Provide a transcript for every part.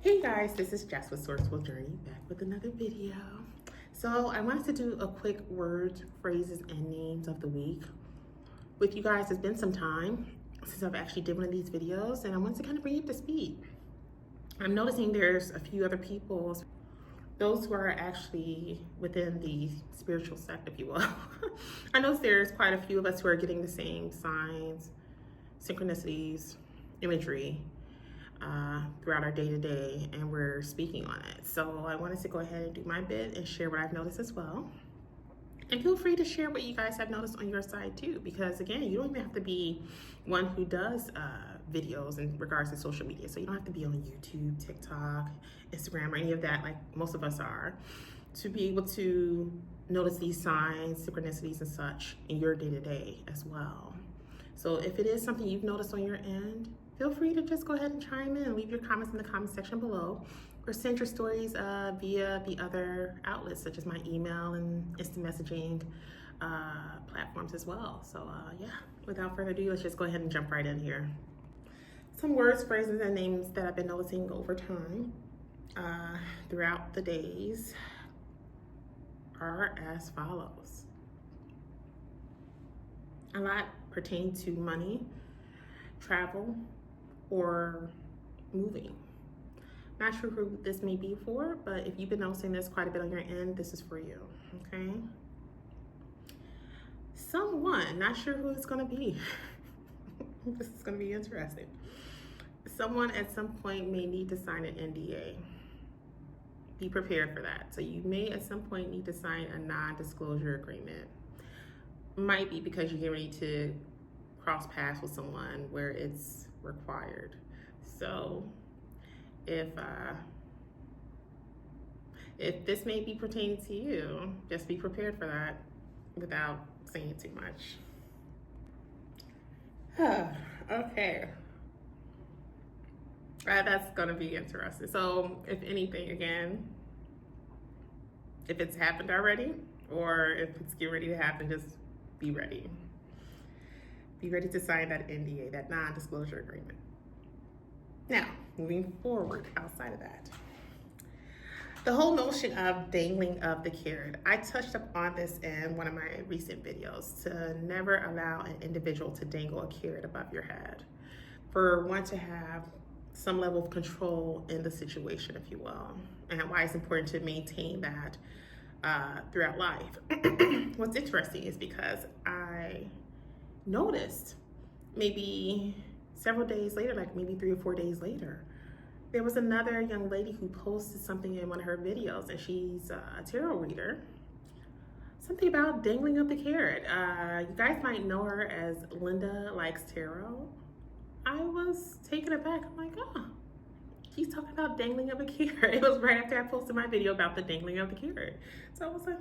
Hey guys, this is Jess with Sourceful Journey, back with another video. So I wanted to do a quick words, phrases, and names of the week with you guys. It's been some time since I've actually did one of these videos, and I wanted to kind of bring you up to speed. I'm noticing there's a few other people, those who are actually within the spiritual sect, if you will. I notice there's quite a few of us who are getting the same signs, synchronicities, imagery, throughout our day-to-day, and we're speaking on it. So I wanted to go ahead and do my bit and share what I've noticed as well. And feel free to share what you guys have noticed on your side too, because again, you don't even have to be one who does videos in regards to social media. So you don't have to be on YouTube, TikTok, Instagram, or any of that like most of us are, to be able to notice these signs, synchronicities, and such in your day-to-day as well. So if it is something you've noticed on your end, feel free to just go ahead and chime in and leave your comments in the comment section below, or send your stories via the other outlets such as my email and instant messaging platforms as well. So yeah, without further ado, let's just go ahead and jump right in here. Some words, phrases, and names that I've been noticing over time throughout the days are as follows. A lot pertain to money, travel, or moving. Not sure who this may be for, but if you've been noticing this quite a bit on your end, this is for you, okay? Someone, not sure who it's gonna be. This is gonna be interesting. Someone at some point may need to sign an NDA. Be prepared for that. So you may at some point need to sign a non-disclosure agreement. Might be because you're getting ready to cross paths with someone where it's required. So if this may be pertaining to you, just be prepared for that without saying too much. Okay. That's gonna be interesting. So if anything, again, if it's happened already or if it's getting ready to happen, just be ready. Be ready to sign that NDA, that non-disclosure agreement. Now, moving forward outside of that, the whole notion of dangling of the carrot. I touched upon this in one of my recent videos, to never allow an individual to dangle a carrot above your head. For one to have some level of control in the situation, if you will, and why it's important to maintain that throughout life. What's interesting is because I noticed maybe several days later, like maybe 3 or 4 days later, there was another young lady who posted something in one of her videos, and she's a tarot reader. Something about dangling of the carrot. You guys might know her as Linda Likes Tarot. I was taken aback. I'm like, oh, she's talking about dangling of a carrot. It was right after I posted my video about the dangling of the carrot. So I was like,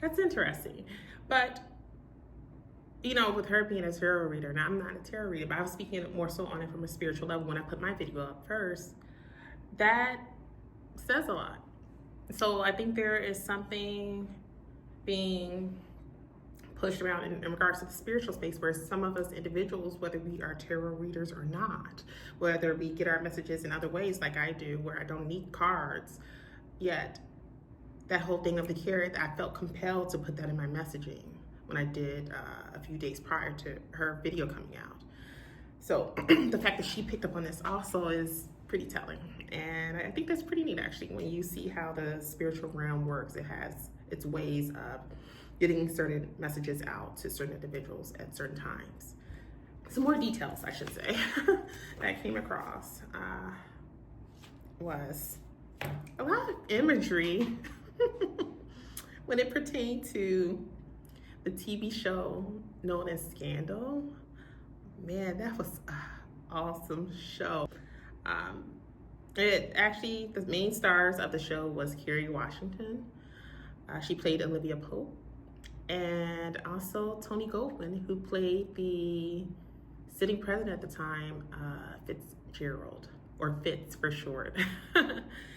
that's interesting. But you know, with her being a tarot reader, now I'm not a tarot reader, but I was speaking more so on it from a spiritual level when I put my video up first. That says a lot. So I think there is something being pushed around in regards to the spiritual space, where some of us individuals, whether we are tarot readers or not, whether we get our messages in other ways like I do, where I don't need cards, yet that whole thing of the carrot, I felt compelled to put that in my messaging when I did a few days prior to her video coming out. So the fact that she picked up on this also is pretty telling. And I think that's pretty neat, actually, when you see how the spiritual realm works. It has its ways of getting certain messages out to certain individuals at certain times. Some more details, I should say, that I came across was a lot of imagery when it pertained to the TV show known as Scandal. Man, that was an awesome show. It actually, the main stars of the show was Kerry Washington. She played Olivia Pope. And also Tony Goldwyn, who played the sitting president at the time, Fitzgerald, or Fitz for short.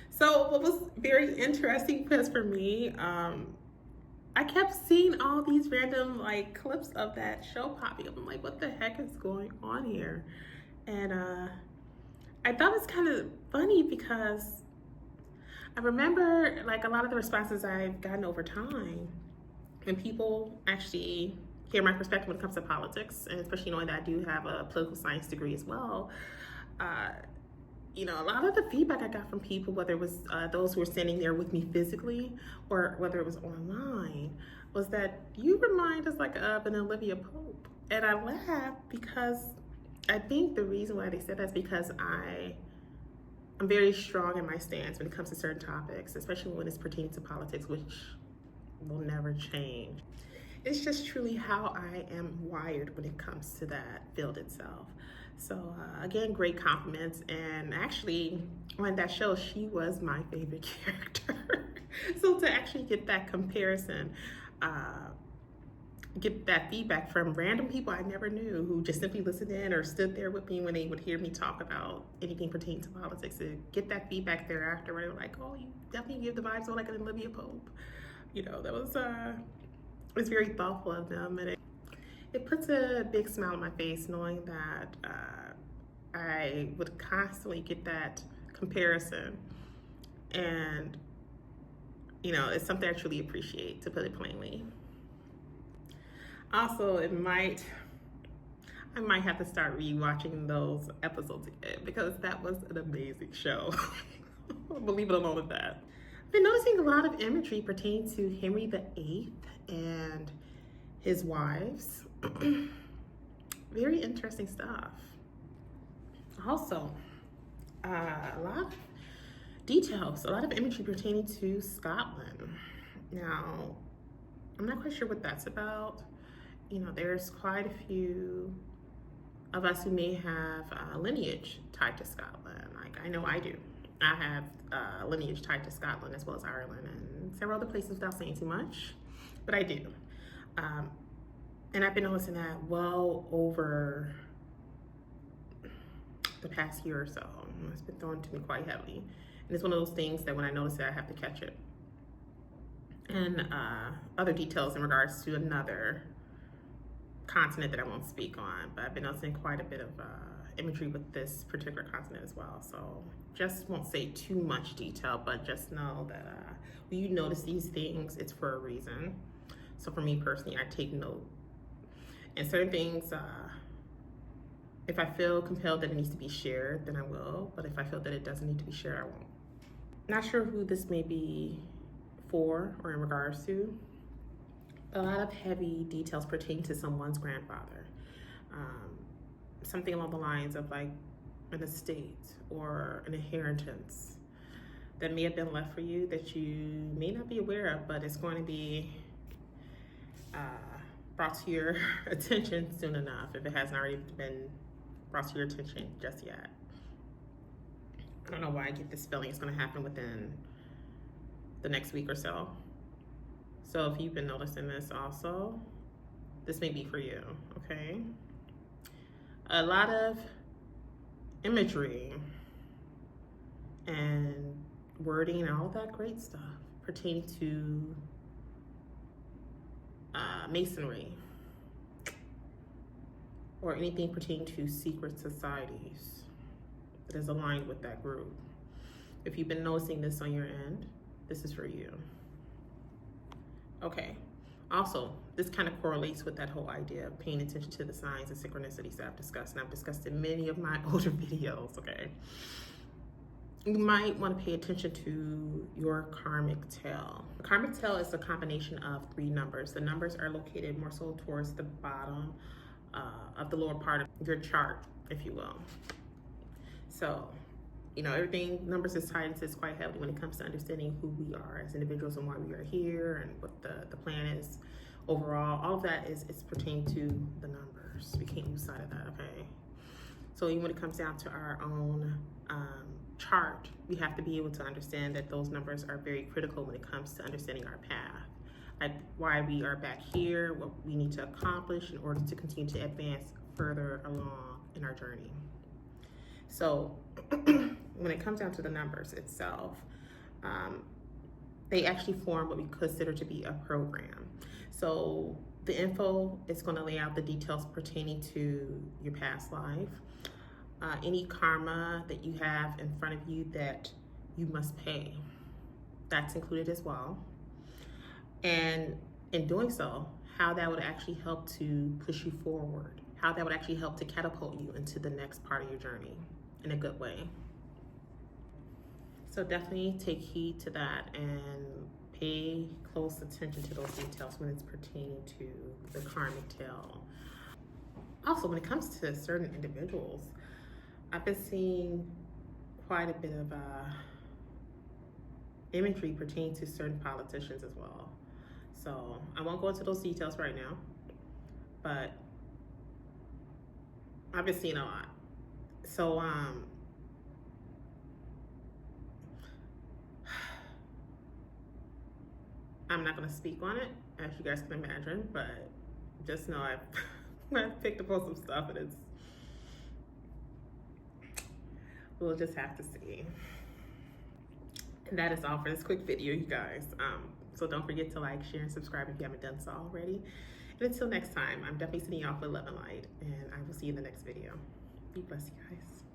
So what was very interesting, because for me, I kept seeing all these random like clips of that show popping up. I'm like, what the heck is going on here? And I thought it was kind of funny because I remember like a lot of the responses I've gotten over time when people actually hear my perspective when it comes to politics, and especially knowing that I do have a political science degree as well. Uh, a lot of the feedback I got from people, whether it was those who were standing there with me physically or whether it was online, was that you remind us like of an Olivia Pope. And I laughed because I think the reason why they said that is because I'm very strong in my stance when it comes to certain topics, especially when it's pertaining to politics, which will never change. It's just truly how I am wired when it comes to that field itself. So again, great compliments. And actually, on that show, she was my favorite character. So to actually get that comparison, get that feedback from random people I never knew who just simply listened in or stood there with me when they would hear me talk about anything pertaining to politics, to get that feedback thereafter where they were like, oh, you definitely give the vibes of like an Olivia Pope. That was it was very thoughtful of them, and it puts a big smile on my face knowing that I would constantly get that comparison, and it's something I truly appreciate, to put it plainly. Also, I might have to start rewatching those episodes again because that was an amazing show. Believe it or not, with that. I've been noticing a lot of imagery pertaining to Henry VIII and his wives. Very interesting stuff. Also, a lot of details, a lot of imagery pertaining to Scotland. Now, I'm not quite sure what that's about. There's quite a few of us who may have lineage tied to Scotland. Like, I know I do. I have lineage tied to Scotland as well as Ireland and several other places without saying too much, but I do. And I've been noticing that well over the past year or so. It's been thrown to me quite heavily. And it's one of those things that when I notice it, I have to catch it. And other details in regards to another continent that I won't speak on, but I've been noticing quite a bit of imagery with this particular continent as well. So just won't say too much detail, but just know that when you notice these things, it's for a reason. So for me personally, I take note. And certain things, if I feel compelled that it needs to be shared, then I will. But if I feel that it doesn't need to be shared, I won't. Not sure who this may be for or in regards to. A lot of heavy details pertain to someone's grandfather. Something along the lines of like an estate or an inheritance that may have been left for you that you may not be aware of, but it's going to be brought to your attention soon enough if it hasn't already been brought to your attention just yet. I don't know why I get this feeling it's going to happen within the next week or so. So if you've been noticing this also, this may be for you, okay? A lot of imagery and wording and all that great stuff pertaining to masonry or anything pertaining to secret societies that is aligned with that group. If you've been noticing this on your end, this is for you. Okay, also, this kind of correlates with that whole idea of paying attention to the signs and synchronicities that I've discussed, and I've discussed in many of my older videos, okay? You might want to pay attention to your karmic tail. The karmic tail is a combination of 3 numbers. The numbers are located more so towards the bottom of the lower part of your chart, if you will. So, everything, numbers is tied into this quite heavily when it comes to understanding who we are as individuals and why we are here and what the plan is overall. All of that is pertaining to the numbers. We can't lose sight of that, okay? So even when it comes down to our own chart, we have to be able to understand that those numbers are very critical when it comes to understanding our path. Like why we are back here, what we need to accomplish in order to continue to advance further along in our journey. So when it comes down to the numbers itself, they actually form what we consider to be a program. So the info is going to lay out the details pertaining to your past life, any karma that you have in front of you that you must pay. That's included as well. And in doing so, how that would actually help to push you forward, how that would actually help to catapult you into the next part of your journey in a good way. So definitely take heed to that and pay close attention to those details when it's pertaining to the karmic tale. Also, when it comes to certain individuals, I've been seeing quite a bit of imagery pertaining to certain politicians as well. So I won't go into those details right now, but I've been seeing a lot. So I'm not going to speak on it, as you guys can imagine, but just know I've picked up on some stuff, and we'll just have to see. And that is all for this quick video, you guys. So don't forget to like, share, and subscribe if you haven't done so already. And until next time, I'm definitely sending you off with love and light, and I will see you in the next video. Be blessed, you guys.